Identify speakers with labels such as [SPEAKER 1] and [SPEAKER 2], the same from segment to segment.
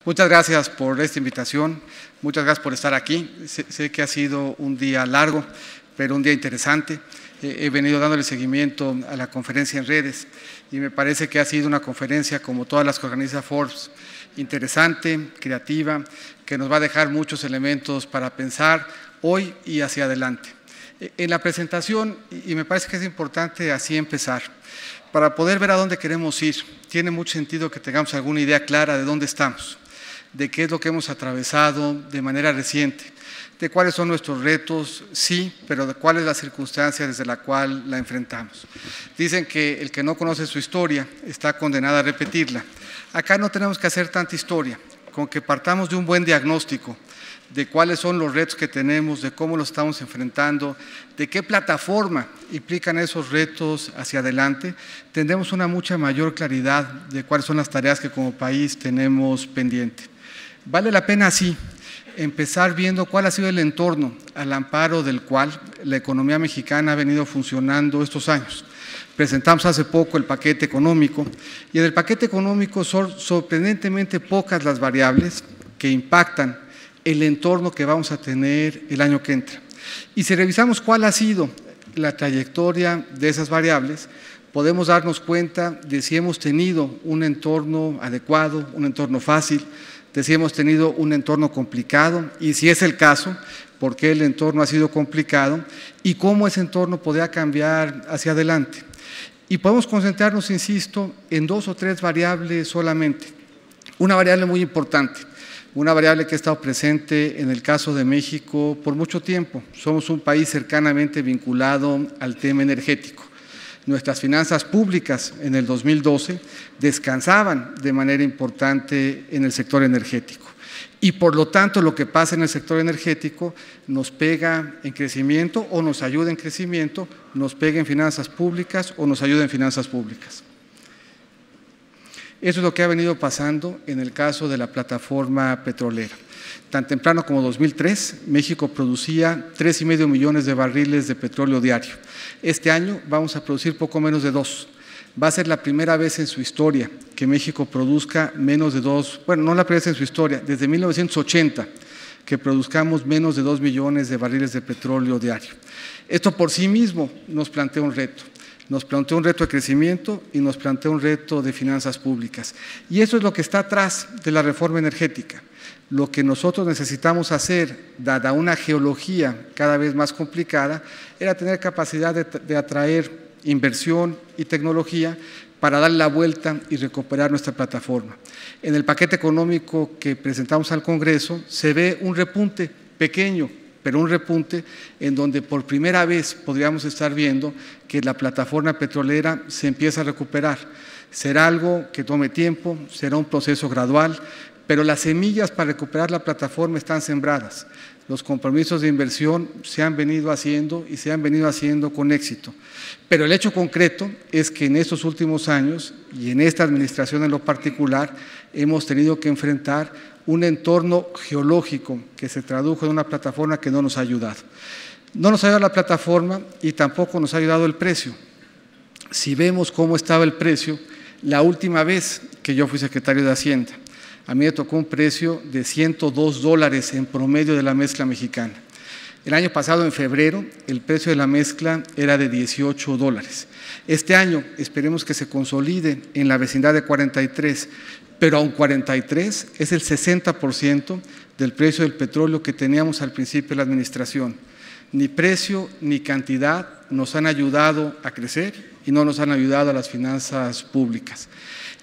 [SPEAKER 1] Muchas gracias por esta invitación, muchas gracias por estar aquí. Sé que ha sido un día largo, pero un día interesante. He venido dándole seguimiento a la conferencia en redes y me parece que ha sido una conferencia, como todas las que organiza Forbes, interesante, creativa, que nos va a dejar muchos elementos para pensar hoy y hacia adelante. En la presentación, y me parece que es importante así empezar, para poder ver a dónde queremos ir, tiene mucho sentido que tengamos alguna idea clara de dónde estamos, de qué es lo que hemos atravesado de manera reciente, de cuáles son nuestros retos, sí, pero de cuál es la circunstancia desde la cual la enfrentamos. Dicen que el que no conoce su historia está condenado a repetirla. Acá no tenemos que hacer tanta historia, con que partamos de un buen diagnóstico de cuáles son los retos que tenemos, de cómo los estamos enfrentando, de qué plataforma implican esos retos hacia adelante, tendremos una mucha mayor claridad de cuáles son las tareas que como país tenemos pendiente. Vale la pena así empezar viendo cuál ha sido el entorno al amparo del cual la economía mexicana ha venido funcionando estos años. Presentamos hace poco el paquete económico y en el paquete económico son sorprendentemente pocas las variables que impactan el entorno que vamos a tener el año que entra. Y si revisamos cuál ha sido la trayectoria de esas variables, podemos darnos cuenta de si hemos tenido un entorno adecuado, un entorno fácil, de si hemos tenido un entorno complicado y si es el caso, por qué el entorno ha sido complicado y cómo ese entorno podría cambiar hacia adelante. Y podemos concentrarnos, insisto, en 2 o 3 variables solamente. Una variable muy importante, una variable que ha estado presente en el caso de México por mucho tiempo. Somos un país cercanamente vinculado al tema energético. Nuestras finanzas públicas en el 2012 descansaban de manera importante en el sector energético. Y por lo tanto, lo que pasa en el sector energético nos pega en crecimiento o nos ayuda en crecimiento, nos pega en finanzas públicas o nos ayuda en finanzas públicas. Eso es lo que ha venido pasando en el caso de la plataforma petrolera. Tan temprano como 2003, México producía 3,5 millones de barriles de petróleo diario. Este año vamos a producir poco menos de 2. Va a ser la primera vez en su historia que México produzca menos de 2, bueno, no la primera vez en su historia, desde 1980, que produzcamos menos de 2 millones de barriles de petróleo diario. Esto por sí mismo nos plantea un reto. Nos plantea un reto de crecimiento y nos plantea un reto de finanzas públicas. Y eso es lo que está atrás de la reforma energética. Lo que nosotros necesitamos hacer, dada una geología cada vez más complicada, era tener capacidad de atraer inversión y tecnología para dar la vuelta y recuperar nuestra plataforma. En el paquete económico que presentamos al Congreso se ve un repunte pequeño, pero un repunte en donde por primera vez podríamos estar viendo que la plataforma petrolera se empieza a recuperar. Será algo que tome tiempo, será un proceso gradual, pero las semillas para recuperar la plataforma están sembradas. Los compromisos de inversión se han venido haciendo y se han venido haciendo con éxito. Pero el hecho concreto es que en estos últimos años y en esta administración en lo particular hemos tenido que enfrentar un entorno geológico que se tradujo en una plataforma que no nos ha ayudado. No nos ha ayudado la plataforma y tampoco nos ha ayudado el precio. Si vemos cómo estaba el precio, la última vez que yo fui secretario de Hacienda, a mí me tocó un precio de $102 en promedio de la mezcla mexicana. El año pasado, en febrero, el precio de la mezcla era de $18. Este año esperemos que se consolide en la vecindad de 43, pero aún 43 es el 60% del precio del petróleo que teníamos al principio de la administración. Ni precio ni cantidad nos han ayudado a crecer y no nos han ayudado a las finanzas públicas.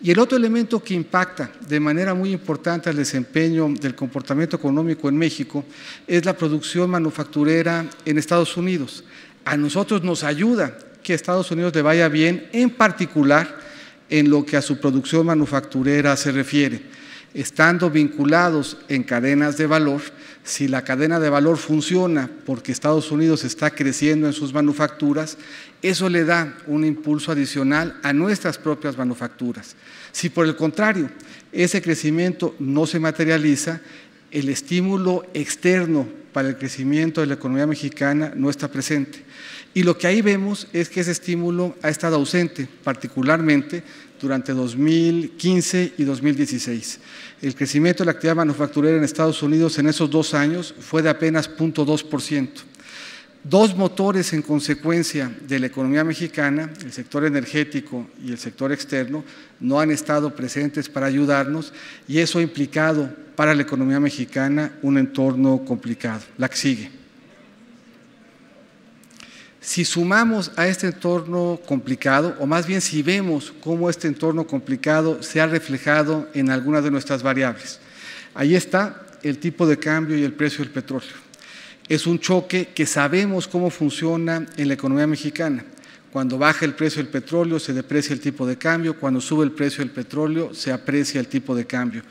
[SPEAKER 1] Y el otro elemento que impacta de manera muy importante al desempeño del comportamiento económico en México es la producción manufacturera en Estados Unidos. A nosotros nos ayuda que a Estados Unidos le vaya bien, en particular en lo que a su producción manufacturera se refiere. Estando vinculados en cadenas de valor, si la cadena de valor funciona porque Estados Unidos está creciendo en sus manufacturas, eso le da un impulso adicional a nuestras propias manufacturas. Si por el contrario ese crecimiento no se materializa, el estímulo externo para el crecimiento de la economía mexicana no está presente. Y lo que ahí vemos es que ese estímulo ha estado ausente, particularmente durante 2015 y 2016. El crecimiento de la actividad manufacturera en Estados Unidos en esos 2 años fue de apenas 0.2%. Dos motores en consecuencia de la economía mexicana, el sector energético y el sector externo, no han estado presentes para ayudarnos y eso ha implicado para la economía mexicana un entorno complicado. La que sigue. Si sumamos a este entorno complicado, o más bien si vemos cómo este entorno complicado se ha reflejado en algunas de nuestras variables, ahí está el tipo de cambio y el precio del petróleo. Es un choque que sabemos cómo funciona en la economía mexicana. Cuando baja el precio del petróleo se deprecia el tipo de cambio, cuando sube el precio del petróleo se aprecia el tipo de cambio.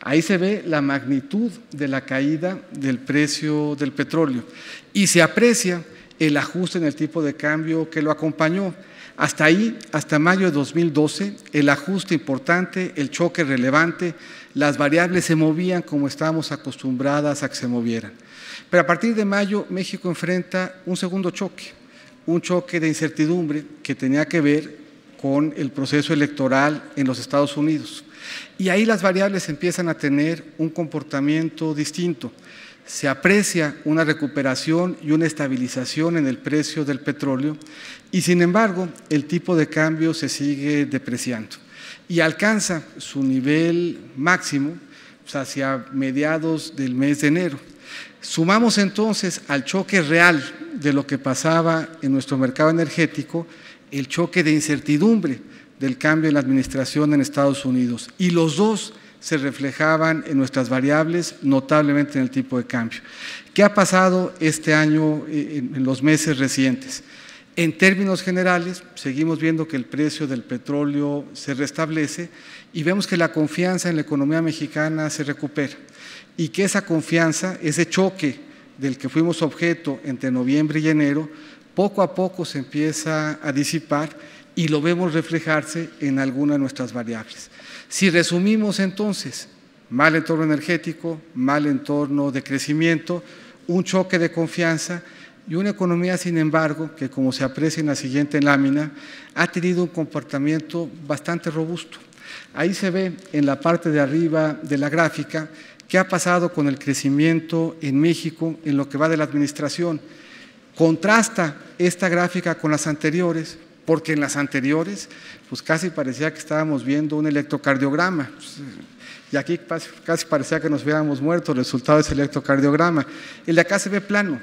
[SPEAKER 1] Ahí se ve la magnitud de la caída del precio del petróleo y se aprecia el ajuste en el tipo de cambio que lo acompañó. Hasta ahí, hasta mayo de 2012, el ajuste importante, el choque relevante, las variables se movían como estábamos acostumbradas a que se movieran. Pero a partir de mayo, México enfrenta un segundo choque, un choque de incertidumbre que tenía que ver con el proceso electoral en los Estados Unidos. Y ahí las variables empiezan a tener un comportamiento distinto. Se aprecia una recuperación y una estabilización en el precio del petróleo y, sin embargo, el tipo de cambio se sigue depreciando y alcanza su nivel máximo hacia mediados del mes de enero. Sumamos entonces al choque real de lo que pasaba en nuestro mercado energético el choque de incertidumbre del cambio en la administración en Estados Unidos y los dos se reflejaban en nuestras variables, notablemente en el tipo de cambio. ¿Qué ha pasado este año en los meses recientes? En términos generales, seguimos viendo que el precio del petróleo se restablece y vemos que la confianza en la economía mexicana se recupera y que esa confianza, ese choque del que fuimos objeto entre noviembre y enero, poco a poco se empieza a disipar y lo vemos reflejarse en algunas de nuestras variables. Si resumimos entonces, mal entorno energético, mal entorno de crecimiento, un choque de confianza y una economía, sin embargo, que como se aprecia en la siguiente lámina, ha tenido un comportamiento bastante robusto. Ahí se ve en la parte de arriba de la gráfica qué ha pasado con el crecimiento en México en lo que va de la administración. Contrasta esta gráfica con las anteriores, porque en las anteriores pues casi parecía que estábamos viendo un electrocardiograma y aquí casi parecía que nos hubiéramos muerto el resultado de ese electrocardiograma. El de acá se ve plano.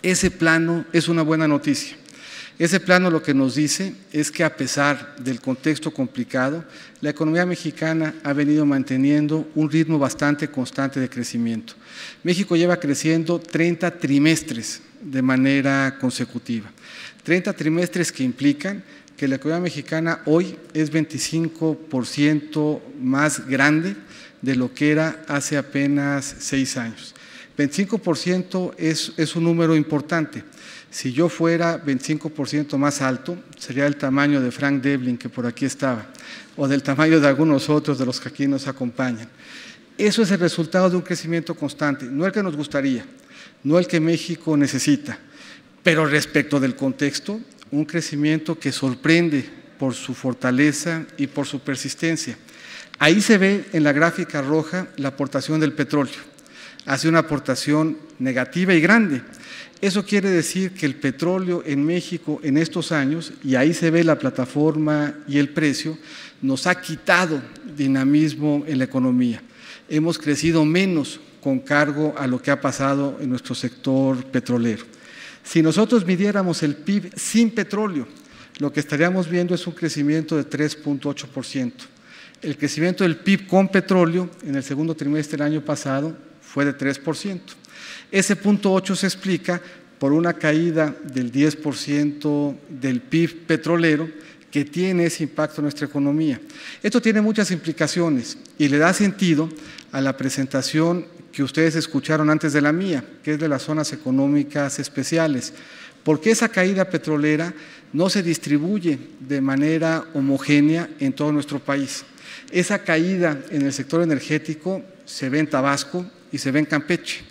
[SPEAKER 1] Ese plano es una buena noticia. Ese plano lo que nos dice es que a pesar del contexto complicado, la economía mexicana ha venido manteniendo un ritmo bastante constante de crecimiento. México lleva creciendo 30 trimestres de manera consecutiva. 30 trimestres que implican que la economía mexicana hoy es 25% más grande de lo que era hace apenas 6 años. 25% es un número importante. Si yo fuera 25% más alto, sería el tamaño de Frank Devlin, que por aquí estaba, o del tamaño de algunos otros de los que aquí nos acompañan. Eso es el resultado de un crecimiento constante, no el que nos gustaría, no el que México necesita, pero respecto del contexto, un crecimiento que sorprende por su fortaleza y por su persistencia. Ahí se ve en la gráfica roja la aportación del petróleo. Hace una aportación negativa y grande. Eso quiere decir que el petróleo en México en estos años, y ahí se ve la plataforma y el precio, nos ha quitado dinamismo en la economía. Hemos crecido menos con cargo a lo que ha pasado en nuestro sector petrolero. Si nosotros midiéramos el PIB sin petróleo, lo que estaríamos viendo es un crecimiento de 3.8%. El crecimiento del PIB con petróleo en el segundo trimestre del año pasado fue de 3%. Ese 0.8 se explica por una caída del 10% del PIB petrolero que tiene ese impacto en nuestra economía. Esto tiene muchas implicaciones y le da sentido a la presentación que ustedes escucharon antes de la mía, que es de las zonas económicas especiales, porque esa caída petrolera no se distribuye de manera homogénea en todo nuestro país. Esa caída en el sector energético se ve en Tabasco, y se ve en Campeche.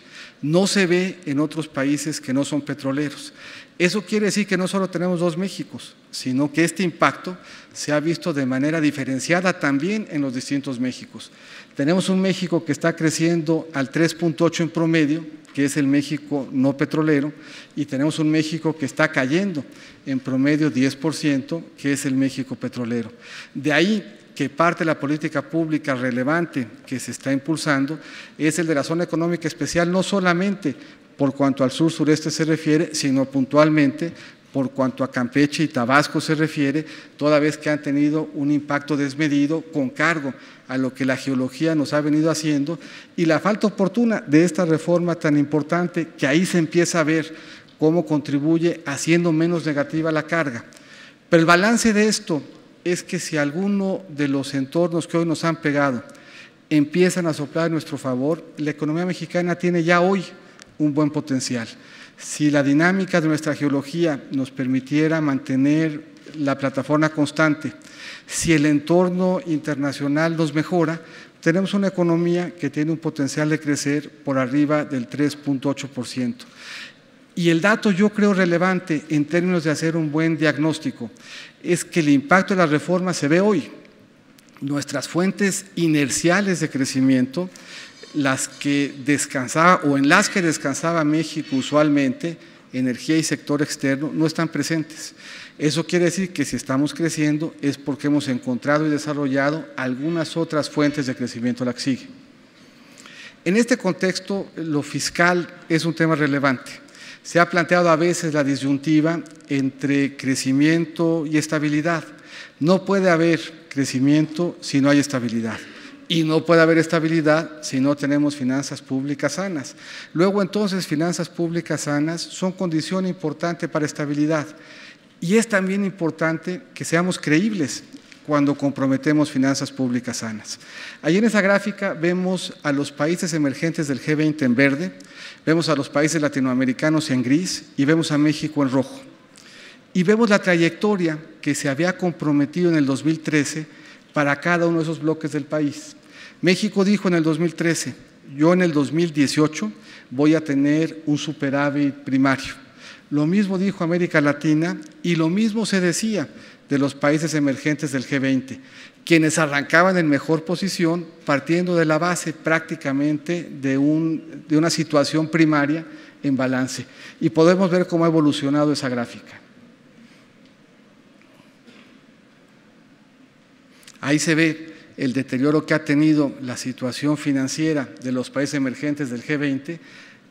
[SPEAKER 1] No se ve en otros países que no son petroleros. Eso quiere decir que no solo tenemos dos Méxicos, sino que este impacto se ha visto de manera diferenciada también en los distintos Méxicos. Tenemos un México que está creciendo al 3.8 en promedio, que es el México no petrolero, y tenemos un México que está cayendo en promedio 10%, que es el México petrolero. De ahí que parte de la política pública relevante que se está impulsando es el de la zona económica especial, no solamente por cuanto al sur-sureste se refiere, sino puntualmente por cuanto a Campeche y Tabasco se refiere, toda vez que han tenido un impacto desmedido con cargo a lo que la geología nos ha venido haciendo y la falta oportuna de esta reforma tan importante que ahí se empieza a ver cómo contribuye haciendo menos negativa la carga. Pero el balance de esto es que si alguno de los entornos que hoy nos han pegado empiezan a soplar en nuestro favor, la economía mexicana tiene ya hoy un buen potencial. Si la dinámica de nuestra geología nos permitiera mantener la plataforma constante, si el entorno internacional nos mejora, tenemos una economía que tiene un potencial de crecer por arriba del 3.8%. Y el dato yo creo relevante en términos de hacer un buen diagnóstico es que el impacto de la reforma se ve hoy. Nuestras fuentes inerciales de crecimiento, las que descansaba o en las que descansaba México usualmente, energía y sector externo, no están presentes. Eso quiere decir que si estamos creciendo es porque hemos encontrado y desarrollado algunas otras fuentes de crecimiento la que sigue. En este contexto, lo fiscal es un tema relevante. Se ha planteado a veces la disyuntiva entre crecimiento y estabilidad. No puede haber crecimiento si no hay estabilidad. Y no puede haber estabilidad si no tenemos finanzas públicas sanas. Luego, entonces, finanzas públicas sanas son condición importante para estabilidad. Y es también importante que seamos creíbles cuando comprometemos finanzas públicas sanas. Ahí en esa gráfica vemos a los países emergentes del G20 en verde, vemos a los países latinoamericanos en gris y vemos a México en rojo. Y vemos la trayectoria que se había comprometido en el 2013 para cada uno de esos bloques del país. México dijo en el 2013, yo en el 2018 voy a tener un superávit primario. Lo mismo dijo América Latina y lo mismo se decía de los países emergentes del G20, quienes arrancaban en mejor posición partiendo de la base prácticamente de una situación primaria en balance. Y podemos ver cómo ha evolucionado esa gráfica. Ahí se ve el deterioro que ha tenido la situación financiera de los países emergentes del G20,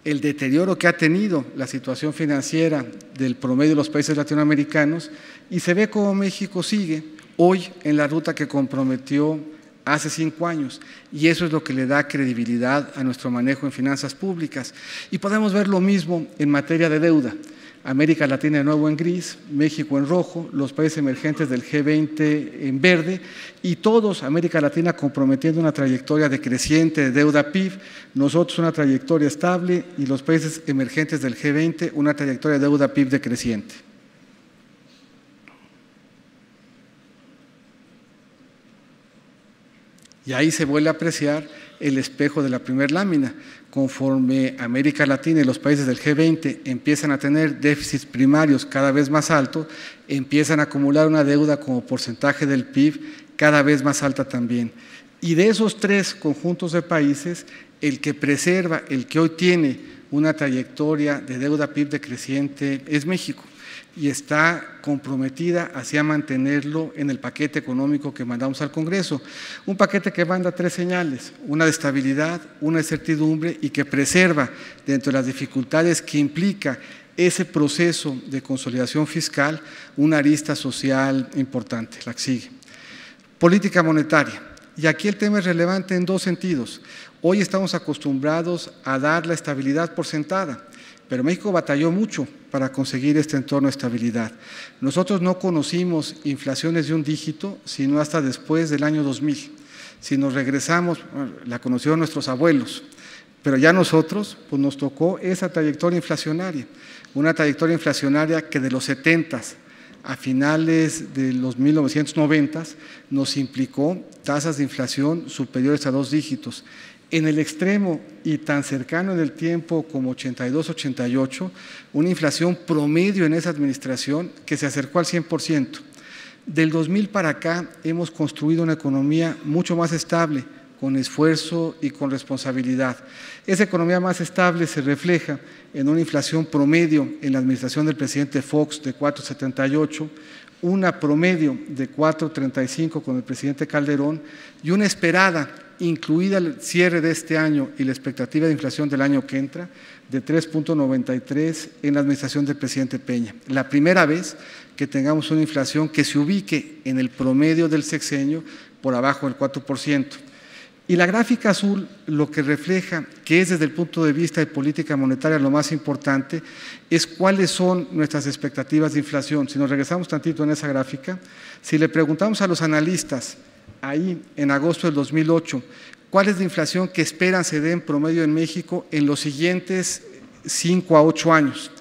[SPEAKER 1] el deterioro que ha tenido la situación financiera del promedio de los países latinoamericanos y se ve cómo México sigue hoy en la ruta que comprometió hace 5 años y eso es lo que le da credibilidad a nuestro manejo en finanzas públicas. Y podemos ver lo mismo en materia de deuda. América Latina de nuevo en gris, México en rojo, los países emergentes del G20 en verde y todos, América Latina comprometiendo una trayectoria decreciente de deuda PIB, nosotros una trayectoria estable y los países emergentes del G20 una trayectoria de deuda PIB decreciente. Y ahí se vuelve a apreciar el espejo de la primera lámina. Conforme América Latina y los países del G20 empiezan a tener déficits primarios cada vez más altos, empiezan a acumular una deuda como porcentaje del PIB cada vez más alta también. Y de esos 3 conjuntos de países, el que preserva, el que hoy tiene una trayectoria de deuda PIB decreciente es México. Y está comprometida hacia mantenerlo en el paquete económico que mandamos al Congreso. Un paquete que manda 3 señales, una de estabilidad, una de certidumbre y que preserva dentro de las dificultades que implica ese proceso de consolidación fiscal una arista social importante, la que sigue. Política monetaria. Y aquí el tema es relevante en 2 sentidos. Hoy estamos acostumbrados a dar la estabilidad por sentada, pero México batalló mucho para conseguir este entorno de estabilidad. Nosotros no conocimos inflaciones de un dígito, sino hasta después del año 2000. Si nos regresamos, la conocieron nuestros abuelos, pero ya nosotros, pues nos tocó esa trayectoria inflacionaria, una trayectoria inflacionaria que de los 70s a finales de los 1990s nos implicó tasas de inflación superiores a 2 dígitos. En el extremo y tan cercano en el tiempo como 82-88, una inflación promedio en esa administración que se acercó al 100%. Del 2000 para acá hemos construido una economía mucho más estable, con esfuerzo y con responsabilidad. Esa economía más estable se refleja en una inflación promedio en la administración del presidente Fox de 4,78%, una promedio de 4,35% con el presidente Calderón y una esperada, incluida el cierre de este año y la expectativa de inflación del año que entra, de 3,93% en la administración del presidente Peña. La primera vez que tengamos una inflación que se ubique en el promedio del sexenio por abajo del 4%. Y la gráfica azul lo que refleja, que es desde el punto de vista de política monetaria lo más importante, es cuáles son nuestras expectativas de inflación. Si nos regresamos tantito en esa gráfica, si le preguntamos a los analistas ahí en agosto del 2008, ¿cuál es la inflación que esperan se dé en promedio en México en los siguientes 5 a 8 años?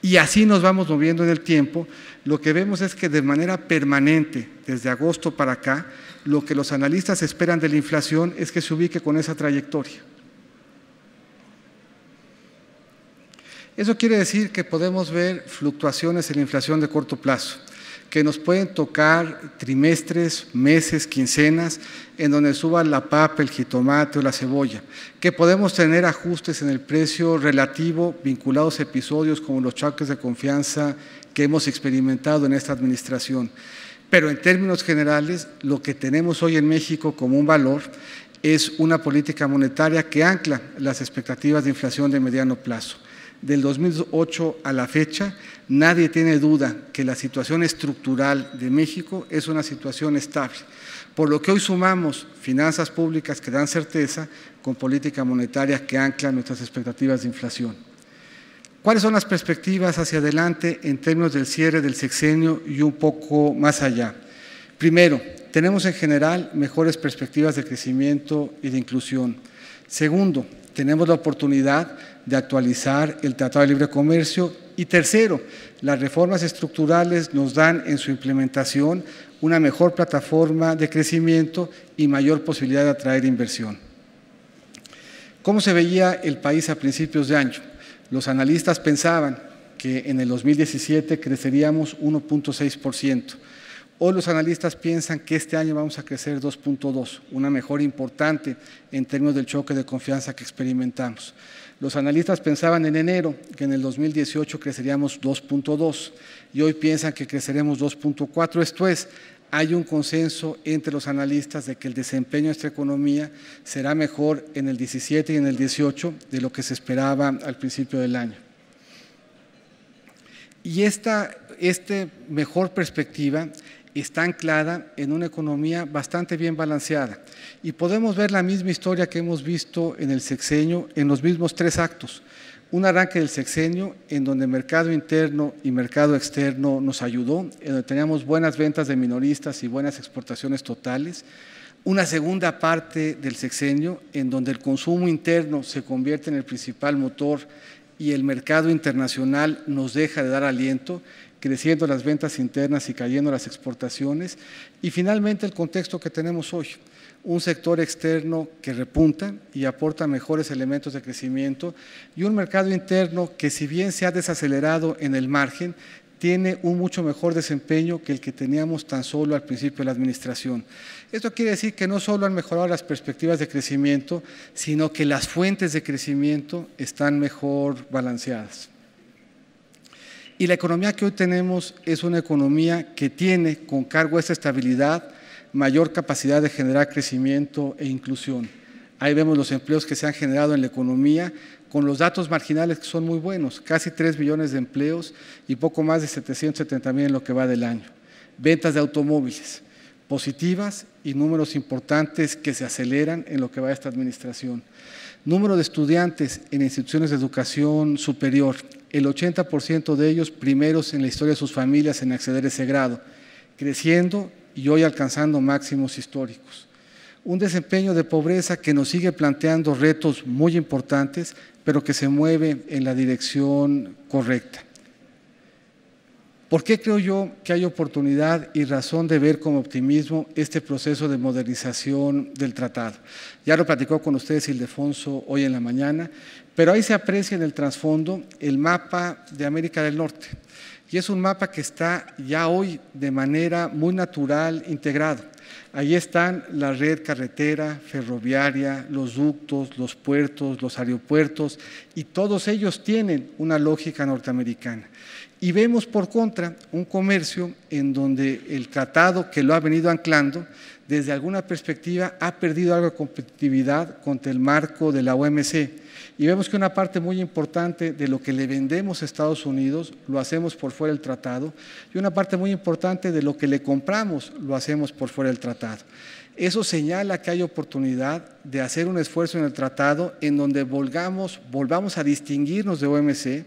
[SPEAKER 1] Y así nos vamos moviendo en el tiempo. Lo que vemos es que de manera permanente, desde agosto para acá, lo que los analistas esperan de la inflación es que se ubique con esa trayectoria. Eso quiere decir que podemos ver fluctuaciones en la inflación de corto plazo, que nos pueden tocar trimestres, meses, quincenas, en donde suba la papa, el jitomate o la cebolla, que podemos tener ajustes en el precio relativo vinculados a episodios como los choques de confianza que hemos experimentado en esta administración. Pero en términos generales, lo que tenemos hoy en México como un valor es una política monetaria que ancla las expectativas de inflación de mediano plazo. Del 2008 a la fecha, nadie tiene duda que la situación estructural de México es una situación estable, por lo que hoy sumamos finanzas públicas que dan certeza con política monetaria que ancla nuestras expectativas de inflación. ¿Cuáles son las perspectivas hacia adelante en términos del cierre del sexenio y un poco más allá? Primero, tenemos en general mejores perspectivas de crecimiento y de inclusión. Segundo, tenemos la oportunidad de actualizar el Tratado de Libre Comercio. Y tercero, las reformas estructurales nos dan en su implementación una mejor plataforma de crecimiento y mayor posibilidad de atraer inversión. ¿Cómo se veía el país a principios de año? Los analistas pensaban que en el 2017 creceríamos 1,6%. Hoy los analistas piensan que este año vamos a crecer 2,2%, una mejora importante en términos del choque de confianza que experimentamos. Los analistas pensaban en enero que en el 2018 creceríamos 2,2% y hoy piensan que creceremos 2,4%. Esto es, hay un consenso entre los analistas de que el desempeño de nuestra economía será mejor en el 17 y en el 18 de lo que se esperaba al principio del año. Y esta mejor perspectiva está anclada en una economía bastante bien balanceada. Y podemos ver la misma historia que hemos visto en el sexenio en los mismos 3 actos. Un arranque del sexenio en donde mercado interno y mercado externo nos ayudó, en donde teníamos buenas ventas de minoristas y buenas exportaciones totales. Una segunda parte del sexenio en donde el consumo interno se convierte en el principal motor y el mercado internacional nos deja de dar aliento, creciendo las ventas internas y cayendo las exportaciones. Y finalmente el contexto que tenemos hoy, un sector externo que repunta y aporta mejores elementos de crecimiento y un mercado interno que, si bien se ha desacelerado en el margen, tiene un mucho mejor desempeño que el que teníamos tan solo al principio de la administración. Esto quiere decir que no solo han mejorado las perspectivas de crecimiento, sino que las fuentes de crecimiento están mejor balanceadas. Y la economía que hoy tenemos es una economía que tiene con cargo a esta estabilidad mayor capacidad de generar crecimiento e inclusión. Ahí vemos los empleos que se han generado en la economía con los datos marginales que son muy buenos, casi 3 millones de empleos y poco más de 770,000 en lo que va del año. Ventas de automóviles positivas y números importantes que se aceleran en lo que va de esta administración. Número de estudiantes en instituciones de educación superior, el 80% de ellos primeros en la historia de sus familias en acceder a ese grado, creciendo y hoy alcanzando máximos históricos. Un desempeño de pobreza que nos sigue planteando retos muy importantes, pero que se mueve en la dirección correcta. ¿Por qué creo yo que hay oportunidad y razón de ver con optimismo este proceso de modernización del tratado? Ya lo platicó con ustedes Ildefonso hoy en la mañana, pero ahí se aprecia en el trasfondo el mapa de América del Norte. Y es un mapa que está ya hoy de manera muy natural integrado. Ahí están la red carretera, ferroviaria, los ductos, los puertos, los aeropuertos, y todos ellos tienen una lógica norteamericana. Y vemos por contra un comercio en donde el tratado que lo ha venido anclando, desde alguna perspectiva ha perdido algo de competitividad contra el marco de la OMC. Y vemos que una parte muy importante de lo que le vendemos a Estados Unidos lo hacemos por fuera del tratado, y una parte muy importante de lo que le compramos lo hacemos por fuera del tratado. Eso señala que hay oportunidad de hacer un esfuerzo en el tratado en donde volvamos a distinguirnos de OMC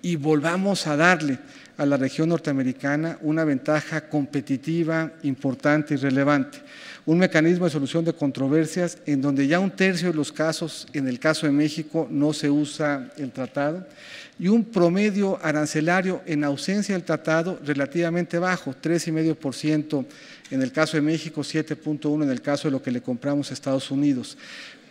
[SPEAKER 1] y volvamos a darle a la región norteamericana una ventaja competitiva importante y relevante. Un mecanismo de solución de controversias en donde ya 1/3 de los casos, en el caso de México, no se usa el tratado, y un promedio arancelario en ausencia del tratado relativamente bajo, 3,5% en el caso de México, 7,1% en el caso de lo que le compramos a Estados Unidos.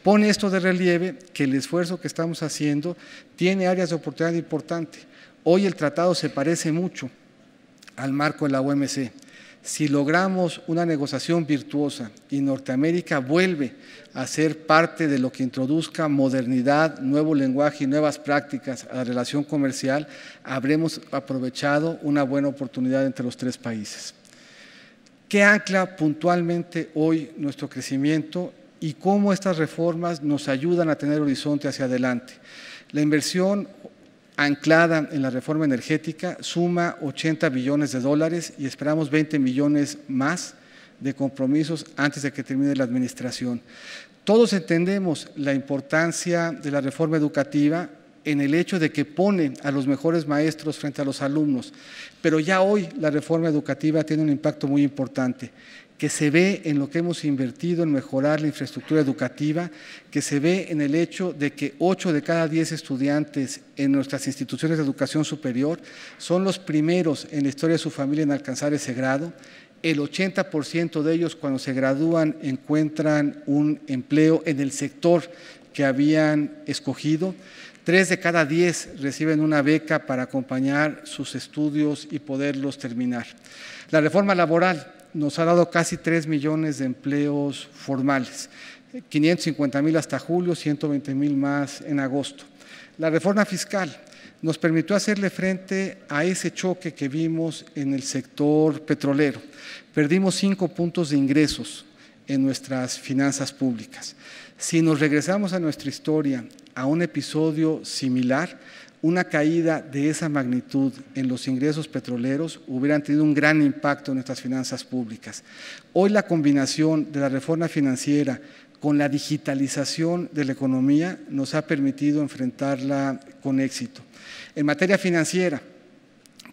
[SPEAKER 1] Pone esto de relieve que el esfuerzo que estamos haciendo tiene áreas de oportunidad importantes. Hoy el tratado se parece mucho al marco de la OMC. Si logramos una negociación virtuosa y Norteamérica vuelve a ser parte de lo que introduzca modernidad, nuevo lenguaje y nuevas prácticas a la relación comercial, habremos aprovechado una buena oportunidad entre los tres países. ¿Qué ancla puntualmente hoy nuestro crecimiento y cómo estas reformas nos ayudan a tener horizonte hacia adelante? La inversión anclada en la reforma energética suma 80 billones de dólares y esperamos 20 millones más de compromisos antes de que termine la administración. Todos entendemos la importancia de la reforma educativa en el hecho de que pone a los mejores maestros frente a los alumnos, pero ya hoy la reforma educativa tiene un impacto muy importante, que se ve en lo que hemos invertido en mejorar la infraestructura educativa, que se ve en el hecho de que 8 de cada 10 estudiantes en nuestras instituciones de educación superior son los primeros en la historia de su familia en alcanzar ese grado. El 80% de ellos, cuando se gradúan, encuentran un empleo en el sector que habían escogido. 3 de cada 10 reciben una beca para acompañar sus estudios y poderlos terminar. La reforma laboral nos ha dado casi 3 millones de empleos formales, 550,000 hasta julio, 120,000 más en agosto. La reforma fiscal nos permitió hacerle frente a ese choque que vimos en el sector petrolero. Perdimos 5 puntos de ingresos en nuestras finanzas públicas. Si nos regresamos a nuestra historia, a un episodio similar, una caída de esa magnitud en los ingresos petroleros hubieran tenido un gran impacto en nuestras finanzas públicas. Hoy la combinación de la reforma financiera con la digitalización de la economía nos ha permitido enfrentarla con éxito. En materia financiera,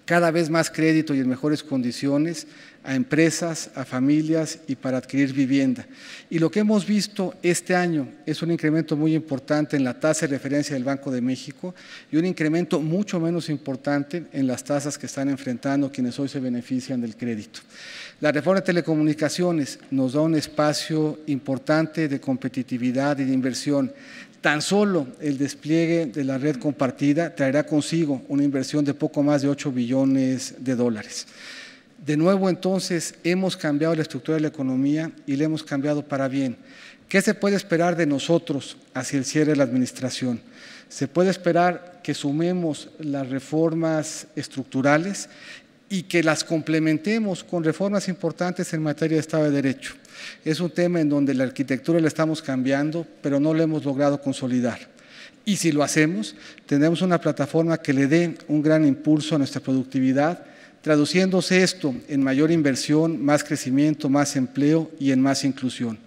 [SPEAKER 1] cada vez más crédito y en mejores condiciones a empresas, a familias y para adquirir vivienda. Y lo que hemos visto este año es un incremento muy importante en la tasa de referencia del Banco de México y un incremento mucho menos importante en las tasas que están enfrentando quienes hoy se benefician del crédito. La reforma de telecomunicaciones nos da un espacio importante de competitividad y de inversión. Tan solo el despliegue de la red compartida traerá consigo una inversión de poco más de 8 billones de dólares. De nuevo, entonces, hemos cambiado la estructura de la economía y la hemos cambiado para bien. ¿Qué se puede esperar de nosotros hacia el cierre de la administración? Se puede esperar que sumemos las reformas estructurales y que las complementemos con reformas importantes en materia de Estado de Derecho. Es un tema en donde la arquitectura la estamos cambiando, pero no la hemos logrado consolidar. Y si lo hacemos, tendremos una plataforma que le dé un gran impulso a nuestra productividad, traduciéndose esto en mayor inversión, más crecimiento, más empleo y en más inclusión.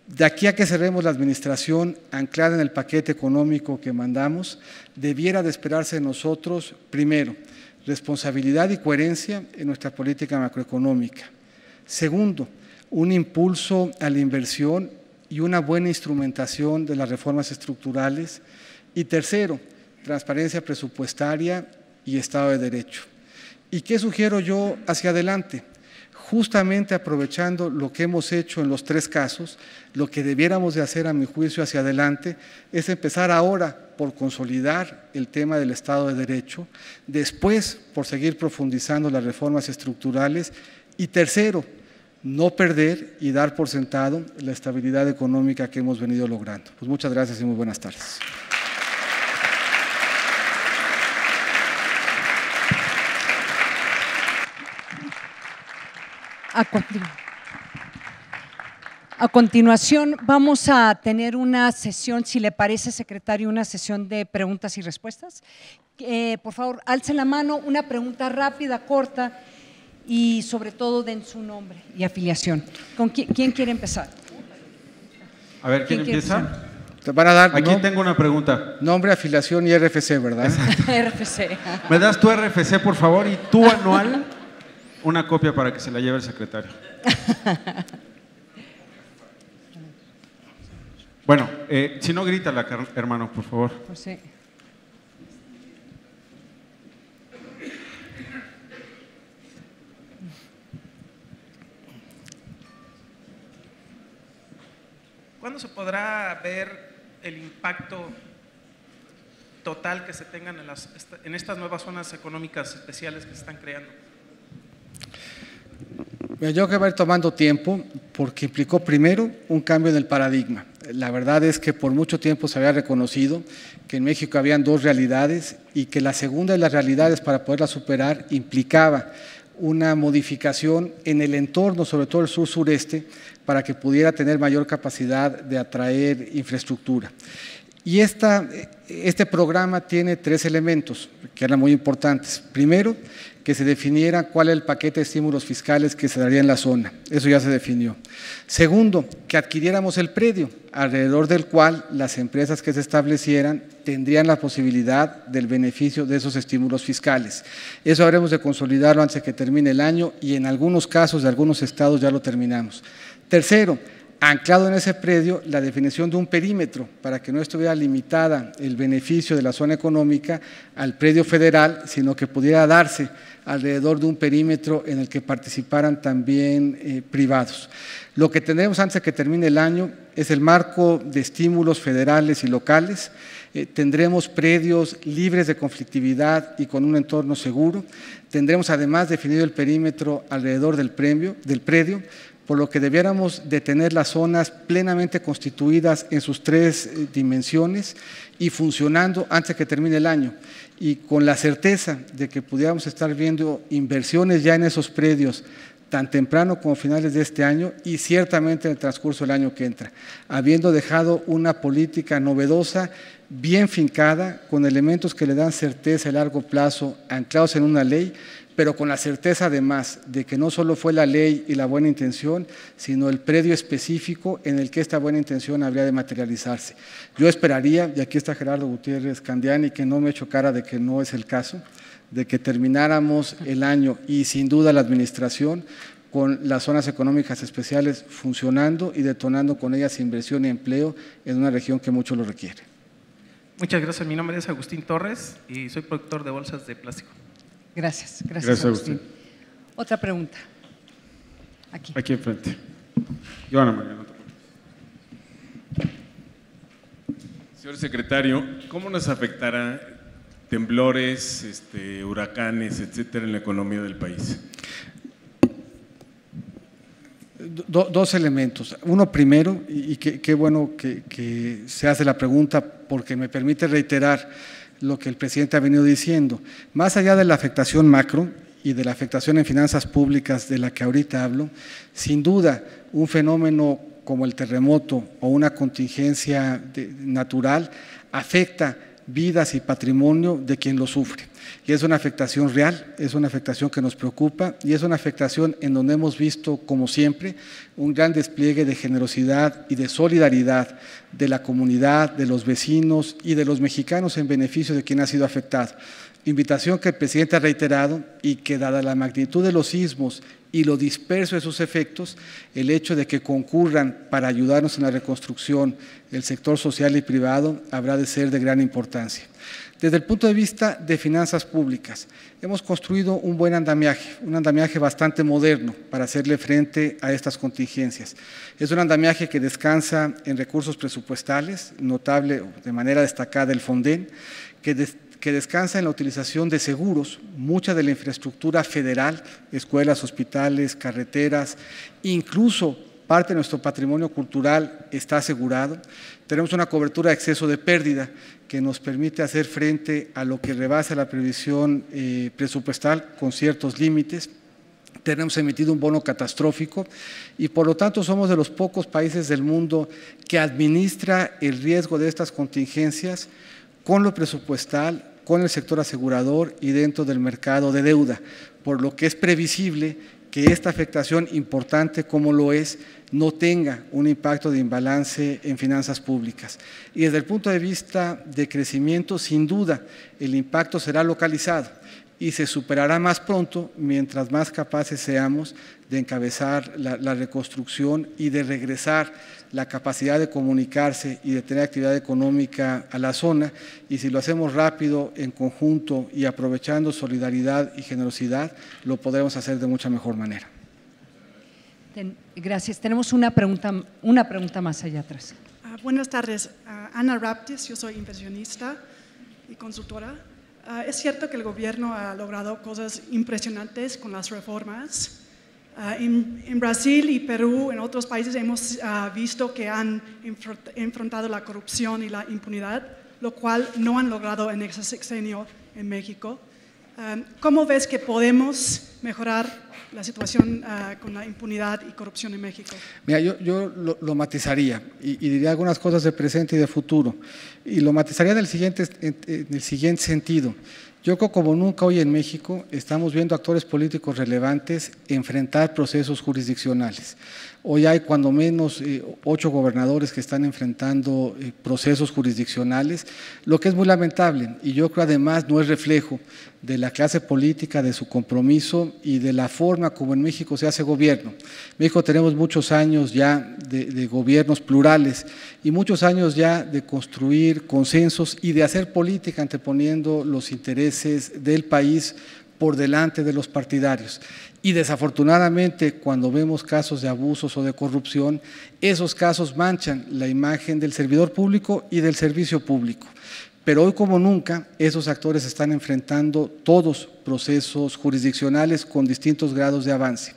[SPEAKER 1] De aquí a que cerremos la administración anclada en el paquete económico que mandamos, debiera de esperarse de nosotros, primero, responsabilidad y coherencia en nuestra política macroeconómica. Segundo, un impulso a la inversión y una buena instrumentación de las reformas estructurales. Y tercero, transparencia presupuestaria y Estado de Derecho. ¿Y qué sugiero yo hacia adelante? Justamente aprovechando lo que hemos hecho en los 3 casos, lo que debiéramos de hacer a mi juicio hacia adelante es empezar ahora por consolidar el tema del Estado de Derecho, después por seguir profundizando las reformas estructurales y tercero, no perder y dar por sentado la estabilidad económica que hemos venido logrando. Pues muchas gracias y muy buenas tardes.
[SPEAKER 2] A continuación vamos a tener una sesión, si le parece, secretario, una sesión de preguntas y respuestas. Por favor, alcen la mano, una pregunta rápida, corta y sobre todo den su nombre y afiliación. ¿Quién quiere empezar?
[SPEAKER 3] A ver, ¿quién empieza?
[SPEAKER 1] Te van a dar
[SPEAKER 3] Aquí tengo una pregunta.
[SPEAKER 1] Nombre, afiliación y RFC, ¿verdad?
[SPEAKER 2] RFC.
[SPEAKER 3] ¿Me das tu RFC, por favor, y tu anual? Una copia para que se la lleve el secretario. Bueno, si no, grítala, hermano, por favor.
[SPEAKER 2] Pues sí.
[SPEAKER 4] ¿Cuándo se podrá ver el impacto total que se tengan en estas nuevas zonas económicas especiales que se están creando?
[SPEAKER 1] Yo creo que va a ir tomando tiempo porque implicó primero un cambio en el paradigma. La verdad es que por mucho tiempo se había reconocido que en México habían 2 realidades y que la segunda de las realidades para poderla superar implicaba una modificación en el entorno, sobre todo el sur-sureste, para que pudiera tener mayor capacidad de atraer infraestructura. Y este programa tiene 3 elementos que eran muy importantes. Primero, que se definiera cuál es el paquete de estímulos fiscales que se daría en la zona. Eso ya se definió. Segundo, que adquiriéramos el predio, alrededor del cual las empresas que se establecieran tendrían la posibilidad del beneficio de esos estímulos fiscales. Eso habremos de consolidarlo antes de que termine el año y en algunos casos de algunos estados ya lo terminamos. Tercero, anclado en ese predio, la definición de un perímetro para que no estuviera limitada el beneficio de la zona económica al predio federal, sino que pudiera darse alrededor de un perímetro en el que participaran también privados. Lo que tendremos antes de que termine el año es el marco de estímulos federales y locales. Tendremos predios libres de conflictividad y con un entorno seguro. Tendremos además definido el perímetro alrededor del predio, por lo que debiéramos de tener las zonas plenamente constituidas en sus 3 dimensiones y funcionando antes de que termine el año. Y con la certeza de que pudiéramos estar viendo inversiones ya en esos predios tan temprano como finales de este año y ciertamente en el transcurso del año que entra, habiendo dejado una política novedosa, bien fincada, con elementos que le dan certeza a largo plazo, anclados en una ley, pero con la certeza además de que no solo fue la ley y la buena intención, sino el predio específico en el que esta buena intención habría de materializarse. Yo esperaría, y aquí está Gerardo Gutiérrez Candiani, que no me echo cara de que no es el caso, de que termináramos el año y sin duda la administración con las zonas económicas especiales funcionando y detonando con ellas inversión y empleo en una región que mucho lo requiere.
[SPEAKER 4] Muchas gracias. Mi nombre es Agustín Torres y soy productor de bolsas de plástico.
[SPEAKER 2] Gracias, gracias Agustín. Otra pregunta. Aquí
[SPEAKER 3] enfrente. Joana Mariana.
[SPEAKER 5] Señor secretario, ¿cómo nos afectará temblores, huracanes, etcétera, en la economía del país?
[SPEAKER 1] 2 elementos. Uno primero, y qué bueno que se hace la pregunta porque me permite reiterar lo que el presidente ha venido diciendo. Más allá de la afectación macro y de la afectación en finanzas públicas de la que ahorita hablo, sin duda un fenómeno como el terremoto o una contingencia natural afecta vidas y patrimonio de quien lo sufre. Y es una afectación real, es una afectación que nos preocupa y es una afectación en donde hemos visto, como siempre, un gran despliegue de generosidad y de solidaridad de la comunidad, de los vecinos y de los mexicanos en beneficio de quien ha sido afectado. invitación que el presidente ha reiterado y que, dada la magnitud de los sismos y lo disperso de sus efectos, el hecho de que concurran para ayudarnos en la reconstrucción el sector social y privado habrá de ser de gran importancia. Desde el punto de vista de finanzas públicas, hemos construido un buen andamiaje bastante moderno para hacerle frente a estas contingencias. Es un andamiaje que descansa en recursos presupuestales, notable de manera destacada el Fonden, que descansa en la utilización de seguros, mucha de la infraestructura federal, escuelas, hospitales, carreteras, incluso parte de nuestro patrimonio cultural está asegurado. Tenemos una cobertura de exceso de pérdida que nos permite hacer frente a lo que rebasa la previsión presupuestal con ciertos límites. Tenemos emitido un bono catastrófico y por lo tanto somos de los pocos países del mundo que administra el riesgo de estas contingencias con lo presupuestal, con el sector asegurador y dentro del mercado de deuda, por lo que es previsible que esta afectación importante como lo es no tenga un impacto de imbalance en finanzas públicas. Y desde el punto de vista de crecimiento, sin duda, el impacto será localizado y se superará más pronto mientras más capaces seamos de encabezar la reconstrucción y de regresar la capacidad de comunicarse y de tener actividad económica a la zona, y si lo hacemos rápido, en conjunto y aprovechando solidaridad y generosidad, lo podremos hacer de mucha mejor manera.
[SPEAKER 2] Gracias. Tenemos una pregunta más allá atrás.
[SPEAKER 6] Buenas tardes. Ana Raptis, yo soy inversionista y consultora. Es cierto que el gobierno ha logrado cosas impresionantes con las reformas. En Brasil y Perú, en otros países, hemos visto que han enfrentado la corrupción y la impunidad, lo cual no han logrado en ese sexenio en México. ¿Cómo ves que podemos mejorar la situación con la impunidad y corrupción en México?
[SPEAKER 1] Mira, yo lo matizaría y diría algunas cosas de presente y de futuro. Y lo matizaría en el siguiente sentido. Yo creo que como nunca hoy en México estamos viendo actores políticos relevantes enfrentar procesos jurisdiccionales. Hoy hay cuando menos 8 gobernadores que están enfrentando procesos jurisdiccionales, lo que es muy lamentable y yo creo además no es reflejo de la clase política, de su compromiso y de la forma como en México se hace gobierno. En México tenemos muchos años ya de gobiernos plurales y muchos años ya de construir consensos y de hacer política anteponiendo los intereses del país por delante de los partidarios. Y desafortunadamente, cuando vemos casos de abusos o de corrupción, esos casos manchan la imagen del servidor público y del servicio público. Pero hoy como nunca, esos actores están enfrentando todos procesos jurisdiccionales con distintos grados de avance.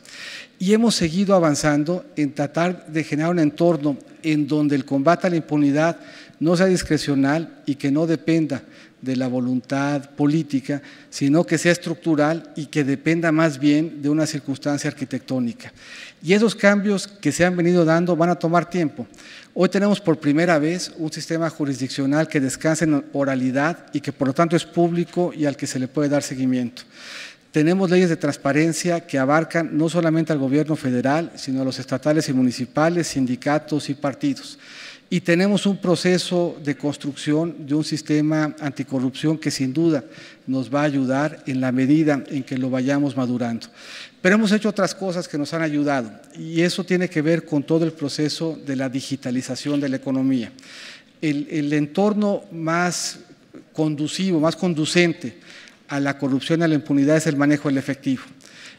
[SPEAKER 1] Y hemos seguido avanzando en tratar de generar un entorno en donde el combate a la impunidad no sea discrecional y que no dependa de la voluntad política, sino que sea estructural y que dependa más bien de una circunstancia arquitectónica. Y esos cambios que se han venido dando van a tomar tiempo. Hoy tenemos por primera vez un sistema jurisdiccional que descansa en oralidad y que por lo tanto es público y al que se le puede dar seguimiento. Tenemos leyes de transparencia que abarcan no solamente al gobierno federal, sino a los estatales y municipales, sindicatos y partidos. Y tenemos un proceso de construcción de un sistema anticorrupción que sin duda nos va a ayudar en la medida en que lo vayamos madurando. Pero hemos hecho otras cosas que nos han ayudado y eso tiene que ver con todo el proceso de la digitalización de la economía. El entorno más conducivo, más conducente a la corrupción y a la impunidad es el manejo del efectivo.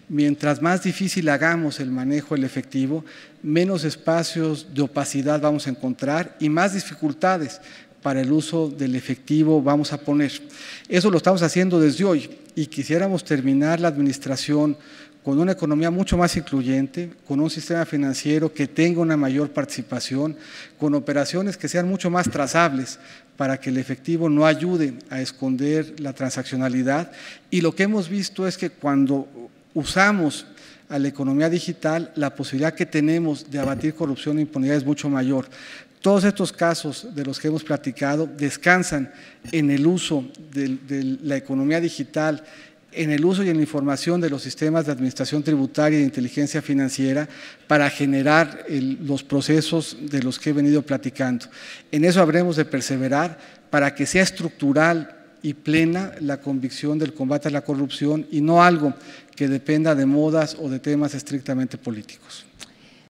[SPEAKER 1] Mientras más difícil hagamos el manejo del efectivo, menos espacios de opacidad vamos a encontrar y más dificultades para el uso del efectivo vamos a poner. Eso lo estamos haciendo desde hoy y quisiéramos terminar la administración con una economía mucho más incluyente, con un sistema financiero que tenga una mayor participación, con operaciones que sean mucho más trazables para que el efectivo no ayude a esconder la transaccionalidad. Y lo que hemos visto es que cuando usamos a la economía digital, la posibilidad que tenemos de abatir corrupción e impunidad es mucho mayor. Todos estos casos de los que hemos platicado descansan en el uso de la economía digital, en el uso y en la información de los sistemas de administración tributaria y de inteligencia financiera para generar los procesos de los que he venido platicando. En eso habremos de perseverar para que sea estructural y plena la convicción del combate a la corrupción y no algo que dependa de modas o de temas estrictamente políticos.